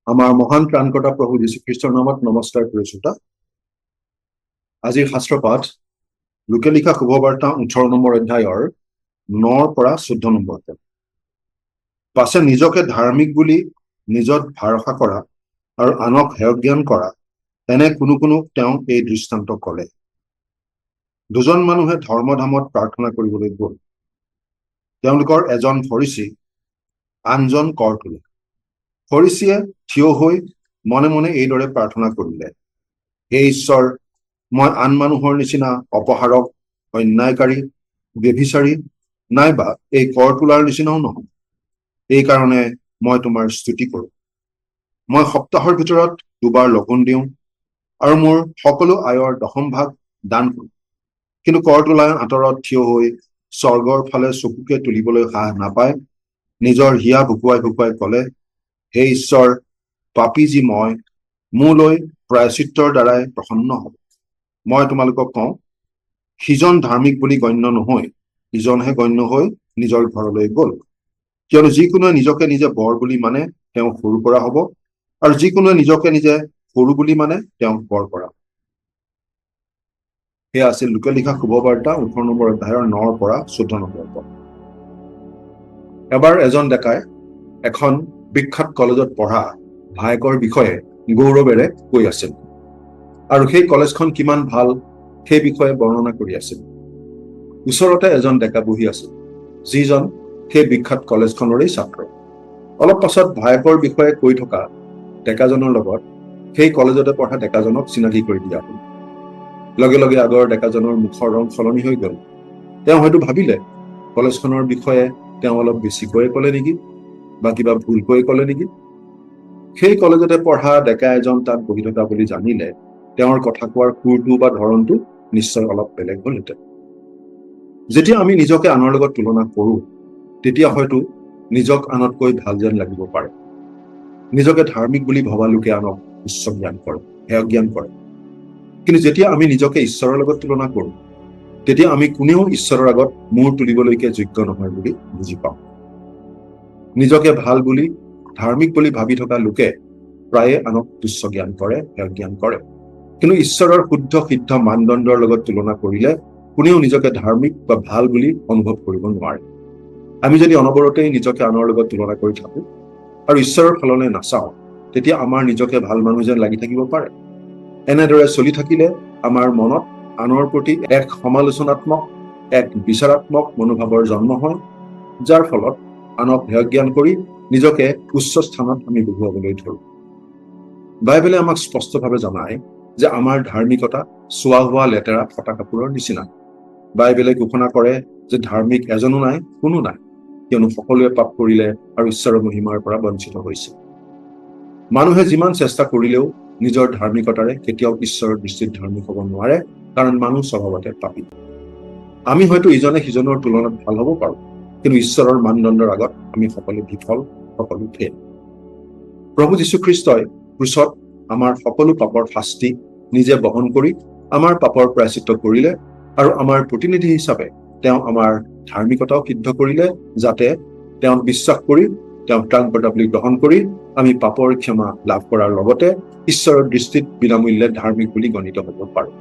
আমাৰ মহান ত্ৰাণকৰ্তা প্ৰভু যীশুখ্ৰীষ্টৰ নামত নমস্কাৰ কৰিছো। আজিৰ শাস্ত্ৰপাঠ লোকে লিখা শুভবাৰ্তা 18 নম্বৰ অধ্যায়ৰ 9 পৰা 14 নম্বৰ। পাছে নিজকে ধাৰ্মিক বুলি নিজত ভৰসা কৰা আৰু আনক হেয়জ্ঞান কৰা, এনে কোনো তেওঁ এই দৃষ্টান্ত কৰে। দুজন মানুহে ধৰ্মধামত প্ৰাৰ্থনা কৰিবলৈ গ'ল। তেওঁলোকৰ এজন ফৰিচী, আনজন কৰ তোলে। ফৰিচীয়ে থিয় হৈ মনে মনে এইদৰে প্ৰাৰ্থনা কৰিলে, হে ঈশ্বৰ, মই আন মানুহৰ নিচিনা অপহাৰক, অন্যায়কাৰী, ব্যভিচাৰী নাইবা এই কৰ তোলাৰ নিচিনাও নহয়। এই কাৰণে মই তোমাৰ স্তুতি কৰোঁ। মই সপ্তাহৰ ভিতৰত 2 বাৰ লঘোণ দিওঁ আৰু মোৰ সকলো আয়ৰ 10ম ভাগ দান কৰোঁ। কিন্তু কৰ তোলাই আঁতৰত থিয় হৈ স্বৰ্গৰ ফালে চকুকে তুলিবলৈ সাহ নাপায় নিজৰ হিয়া ভুকুৱাই ক'লে, হে ঈশ্বৰ, পাপী যি মই, মোলৈ প্ৰায়শ্চিত্তৰ দ্বাৰাই প্ৰসন্ন হ'ব। মই তোমালোকক কওঁ, সিজন ধাৰ্মিক বুলি গণ্য নহয়, ইজনহে গণ্য হৈ নিজৰ ঘৰলৈ গ'ল। কিয়নো যিকোনোৱে নিজকে নিজে বৰ বুলি মানে তেওঁ সৰু কৰা হ'ব, আৰু যিকোনোৱে নিজকে নিজে সৰু বুলি মানে তেওঁ বৰ কৰা। সেয়া আছিল লোকে লিখা শুভবাৰ্তা 18 নম্বৰ অধ্যায়ৰ 9 পৰা 14 নম্বৰ পদ। এবাৰ এজন ডেকাই এখন বিখ্যাত কলেজত পঢ়া ভায়েকৰ বিষয়ে গৌৰৱেৰে কৈ আছিল, আৰু সেই কলেজখন কিমান ভাল সেই বিষয়ে বৰ্ণনা কৰি আছিল। ওচৰতে এজন ডেকা বহি আছিল, যিজন সেই বিখ্যাত কলেজখনৰেই ছাত্ৰ। অলপ পাছত ভায়েকৰ বিষয়ে কৈ থকা ডেকাজনৰ লগত সেই কলেজতে পঢ়া ডেকাজনক চিনাকি কৰি দিয়া হ'ল। লগে লগে আগৰ ডেকাজনৰ মুখৰ ৰং সলনি হৈ গ'ল। তেওঁ হয়তো ভাবিলে, কলেজখনৰ বিষয়ে তেওঁ অলপ বেছিকৈয়ে ক'লে নেকি, বা কিবা ভুলকৈ ক'লে নেকি। সেই কলেজতে পঢ়া ডেকা এজন তাত বহি থকা বুলি জানিলে তেওঁৰ কথা কোৱাৰ সুৰটো বা ধৰণটো নিশ্চয় অলপ বেলেগ হ'লহেঁতেন। যেতিয়া আমি নিজকে আনৰ লগত তুলনা কৰোঁ, তেতিয়া হয়তো নিজক আনতকৈ ভাল যেন লাগিব পাৰে। নিজকে ধাৰ্মিক বুলি ভবা লোকে আনক উচ্চ জ্ঞান কৰে, হেয়জ্ঞান কৰে। কিন্তু যেতিয়া আমি নিজকে ঈশ্বৰৰ লগত তুলনা কৰোঁ, তেতিয়া আমি কোনেও ঈশ্বৰৰ আগত মূৰ তুলিবলৈকে যোগ্য নহয় বুলি বুজি পাওঁ। নিজকে ভাল বুলি, ধাৰ্মিক বুলি ভাবি থকা লোকে প্ৰায়ে আনক তুচ্ছ জ্ঞান কৰে, হেয়জ্ঞান কৰে। কিন্তু ঈশ্বৰৰ শুদ্ধ সিদ্ধ মানদণ্ডৰ লগত তুলনা কৰিলে কোনেও নিজকে ধাৰ্মিক বা ভাল বুলি অনুভৱ কৰিব নোৱাৰে। আমি যদি অনবৰতেই নিজকে আনৰ লগত তুলনা কৰি থাকো আৰু ঈশ্বৰৰ ফাললৈ নাচাওঁ, তেতিয়া আমাৰ নিজকে ভাল মানুহ যেন লাগি থাকিব পাৰে। এনেদৰে চলি থাকিলে আমাৰ মনত আনৰ প্ৰতি এক সমালোচনাত্মক, এক বিচাৰাত্মক মনোভাৱৰ জন্ম হয়, যাৰ ফলত আনক হেয়জ্ঞান কৰি নিজকে উচ্চ স্থানত আমি বহুৱাবলৈ ধৰোঁ। বাইবেলে আমাক স্পষ্টভাৱে জনায় যে আমাৰ ধাৰ্মিকতা চোৱা হোৱা লেতেৰা ফটা কাপোৰৰ নিচিনা। বাইবেলে ঘোষণা কৰে যে ধাৰ্মিক এজনো নাই, কোনো নাই, কিয়নো সকলোৱে পাপ কৰিলে আৰু ঈশ্বৰৰ মহিমাৰ পৰা বঞ্চিত হৈছে। মানুহে যিমান চেষ্টা কৰিলেও নিজৰ ধাৰ্মিকতাৰে কেতিয়াও ঈশ্বৰৰ দৃষ্টিত ধাৰ্মিক হ'ব নোৱাৰে, কাৰণ মানুহ স্বভাৱতে পাপী। আমি হয়তো ইজনে সিজনৰ তুলনাত ভাল হ'ব পাৰোঁ, কিন্তু ঈশ্বৰৰ মানদণ্ডৰ আগত আমি সকলো বিফল, সকলো ফেল। প্ৰভু যীশুখ্ৰীষ্টই ক্ৰুচত আমাৰ সকলো পাপৰ শাস্তি নিজে বহন কৰি আমাৰ পাপৰ প্ৰায়শ্চিত্ত কৰিলে, আৰু আমাৰ প্ৰতিনিধি হিচাপে তেওঁ আমাৰ ধাৰ্মিকতাও সিদ্ধ কৰিলে, যাতে তেওঁক বিশ্বাস কৰি তেওঁক ত্ৰাণকৰ্তা বুলি গ্ৰহণ কৰি আমি পাপৰ ক্ষমা লাভ কৰাৰ লগতে ঈশ্বৰৰ দৃষ্টিত বিনামূল্যে ধাৰ্মিক বুলি গণিত হ'ব পাৰোঁ।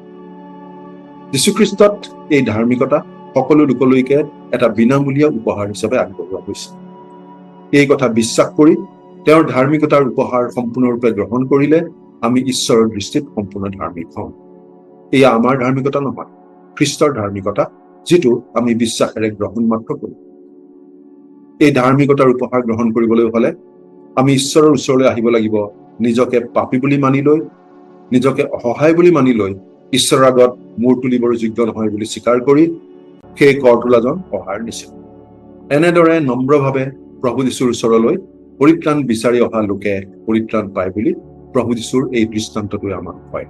যীশুখ্ৰীষ্টত এই ধাৰ্মিকতা সকলো লোকলৈকে এটা বিনামূলীয়া উপহাৰ হিচাপে আগবঢ়োৱা হৈছে। এই কথা বিশ্বাস কৰি তেওঁৰ ধাৰ্মিকতাৰ উপহাৰ সম্পূৰ্ণৰূপে গ্ৰহণ কৰিলে আমি ঈশ্বৰৰ দৃষ্টিত সম্পূৰ্ণ ধাৰ্মিক হওঁ। এয়া আমাৰ ধাৰ্মিকতা নহয়, খ্ৰীষ্টৰ ধাৰ্মিকতা, যিটো আমি বিশ্বাসেৰে গ্ৰহণ মাত্ৰ কৰোঁ। এই ধাৰ্মিকতাৰ উপহাৰ গ্ৰহণ কৰিবলৈ হ'লে আমি ঈশ্বৰৰ ওচৰলৈ আহিব লাগিব, নিজকে পাপী বুলি মানি লৈ, নিজকে অসহায় বুলি মানি লৈ, ঈশ্বৰৰ আগত মূৰ তুলিবৰ যোগ্য নহয় বুলি স্বীকাৰ কৰি সেই কৰ তোলাজন সহায়ৰ নিচিনা। এনেদৰে নম্ৰভাৱে প্ৰভু যীশুৰ ওচৰলৈ পৰিত্ৰাণ বিচাৰি অহা লোকে পৰিত্ৰাণ পায় বুলি প্ৰভু যীশুৰ এই দৃষ্টান্তটোৱে আমাক কয়।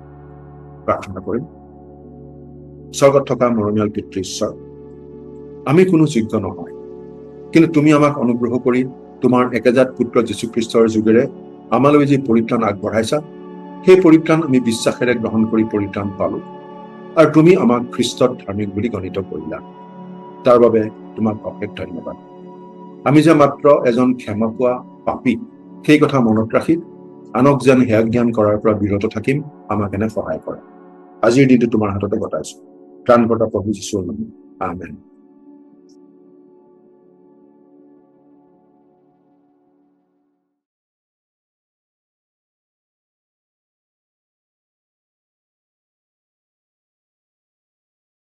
প্ৰাৰ্থনা কৰিম। স্বৰ্গত থকা মৰমীয়াল পিতৃ ঈশ্বৰ, আমি কোনো যোগ্য নহয়, কিন্তু তুমি আমাক অনুগ্ৰহ কৰি তোমাৰ একেজাত পুত্ৰ যীশুখ্ৰীষ্টৰ যোগেৰে আমালৈ যি পৰিত্ৰাণ আগবঢ়াইছা, সেই পৰিত্ৰাণ আমি বিশ্বাসেৰে গ্ৰহণ কৰি পৰিত্ৰাণ পালো, আৰু তুমি আমাক খ্ৰীষ্টত ধাৰ্মিক বুলি গণিত কৰিলা। তাৰ বাবে তোমাক অশেষ ধন্যবাদ। আমি যে মাত্ৰ এজন ক্ষমা পোৱা পাপী, সেই কথা মনত ৰাখি আনক যেন হেয় জ্ঞান কৰাৰ পৰা বিৰত থাকিম, আমাক এনে সহায় কৰা। আজিৰ দিনটো তোমাৰ হাততে গতাইছো। ত্ৰাণকৰ্তা প্ৰভু যীশুৰ নামত আমেন।